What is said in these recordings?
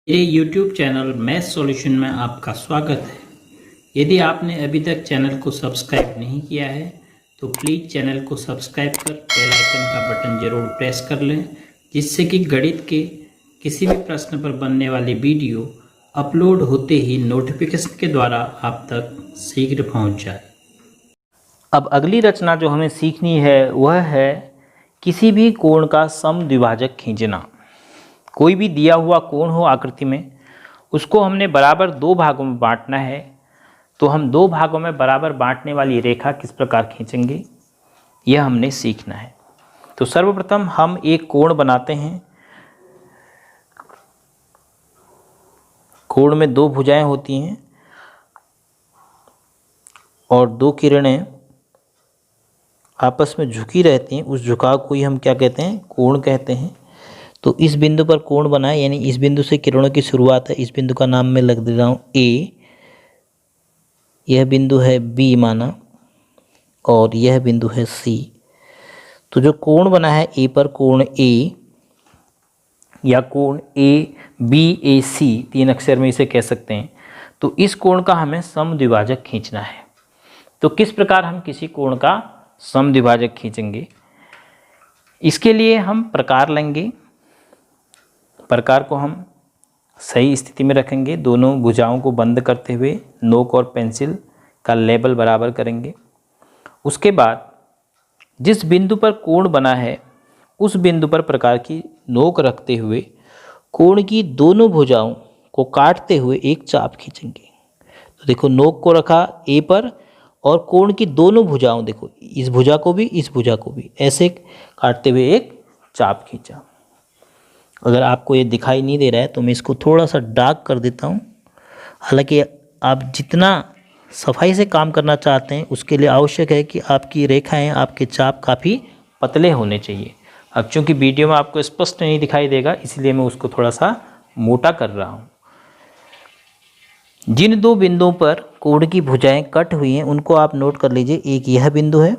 ये YouTube channel math solution में आपका स्वागत है। यदि आपने अभी तक चैनल को सब्सक्राइब नहीं किया है तो प्लीज़ चैनल को सब्सक्राइब कर बेल आइकन का बटन ज़रूर प्रेस कर लें, जिससे कि गणित के किसी भी प्रश्न पर बनने वाली वीडियो अपलोड होते ही नोटिफिकेशन के द्वारा आप तक शीघ्र पहुंच जाए। अब अगली रचना जो हमें सीखनी है वह है किसी भी कोण का समद्विभाजक खींचना। कोई भी दिया हुआ कोण हो आकृति में, उसको हमने बराबर दो भागों में बांटना है। तो हम दो भागों में बराबर बांटने वाली रेखा किस प्रकार खींचेंगे, यह हमने सीखना है। तो सर्वप्रथम हम एक कोण बनाते हैं। कोण में दो भुजाएं होती हैं और दो किरणें आपस में झुकी रहती हैं। उस झुकाव को ही हम क्या कहते हैं, कोण कहते हैं। तो इस बिंदु पर कोण बना है, यानी इस बिंदु से किरणों की शुरुआत है। इस बिंदु का नाम मैं लग दे रहा हूँ ए, यह बिंदु है बी माना, और यह बिंदु है सी। तो जो कोण बना है ए पर, कोण ए या कोण ए बी ए सी, तीन अक्षर में इसे कह सकते हैं। तो इस कोण का हमें समद्विभाजक खींचना है। तो किस प्रकार हम किसी कोण का समद्विभाजक खींचेंगे, इसके लिए हम प्रकार लेंगे। प्रकार को हम सही स्थिति में रखेंगे, दोनों भुजाओं को बंद करते हुए नोक और पेंसिल का लेवल बराबर करेंगे। उसके बाद जिस बिंदु पर कोण बना है उस बिंदु पर प्रकार की नोक रखते हुए कोण की दोनों भुजाओं को काटते हुए एक चाप खींचेंगे। तो देखो, नोक को रखा ए पर और कोण की दोनों भुजाओं, देखो इस भुजा को भी इस भुजा को भी ऐसे काटते हुए एक चाप खींचा। अगर आपको ये दिखाई नहीं दे रहा है तो मैं इसको थोड़ा सा डार्क कर देता हूँ। हालांकि आप जितना सफाई से काम करना चाहते हैं उसके लिए आवश्यक है कि आपकी रेखाएं, आपके चाप काफ़ी पतले होने चाहिए। अब चूंकि वीडियो में आपको स्पष्ट नहीं दिखाई देगा, इसलिए मैं उसको थोड़ा सा मोटा कर रहा हूँ। जिन दो बिंदुओं पर कोण की भुजाएं कट हुई हैं उनको आप नोट कर लीजिए। एक यह बिंदु है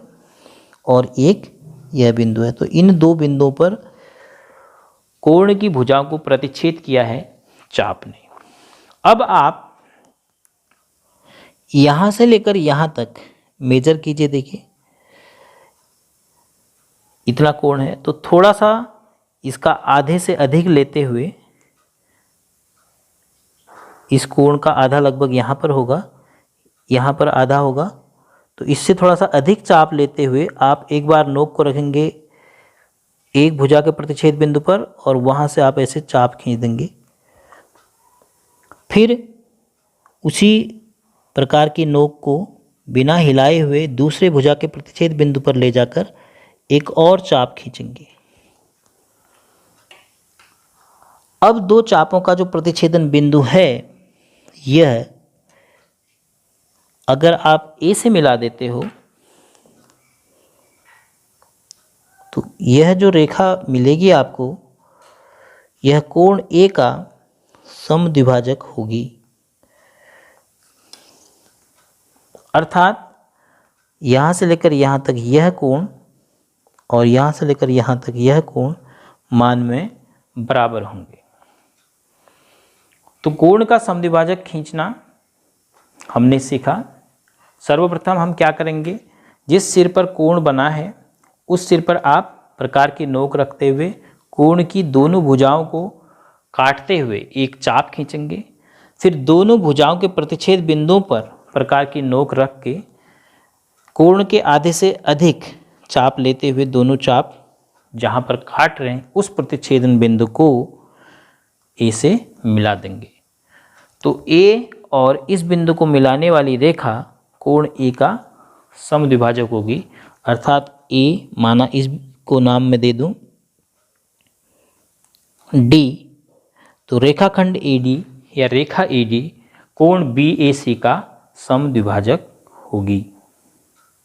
और एक यह बिंदु है। तो इन दो बिंदुओं पर कोण की भुजाओं को प्रतिच्छेद किया है चाप ने। अब आप यहां से लेकर यहां तक मेजर कीजिए। देखिए इतना कोण है, तो थोड़ा सा इसका आधे से अधिक लेते हुए, इस कोण का आधा लगभग यहाँ पर होगा, यहाँ पर आधा होगा, तो इससे थोड़ा सा अधिक चाप लेते हुए आप एक बार नोक को रखेंगे एक भुजा के प्रतिच्छेद बिंदु पर और वहाँ से आप ऐसे चाप खींच देंगे। फिर उसी प्रकार की नोक को बिना हिलाए हुए दूसरे भुजा के प्रतिच्छेद बिंदु पर ले जाकर एक और चाप खींचेंगे। अब दो चापों का जो प्रतिच्छेदन बिंदु है, यह अगर आप ए से मिला देते हो तो यह जो रेखा मिलेगी आपको, यह कोण ए का समद्विभाजक होगी। अर्थात यहाँ से लेकर यहाँ तक यह कोण और यहाँ से लेकर यहाँ तक यह कोण मान में बराबर होंगे। तो कोण का समद्विभाजक खींचना हमने सीखा। सर्वप्रथम हम क्या करेंगे, जिस सिर पर कोण बना है उस सिर पर आप प्रकार की नोक रखते हुए कोण की दोनों भुजाओं को काटते हुए एक चाप खींचेंगे। फिर दोनों भुजाओं के प्रतिच्छेद बिंदुओं पर प्रकार की नोक रख के कोण के आधे से अधिक चाप लेते हुए दोनों चाप जहाँ पर काट रहे हैं उस प्रतिच्छेदन बिंदु को ए से मिला देंगे। तो ए और इस बिंदु को मिलाने वाली रेखा कोण ए का समद्विभाजक होगी। अर्थात ए माना, इसको नाम में दे दूं डी, तो रेखाखंड AD या रेखा AD कोण BAC का समद्विभाजक होगी।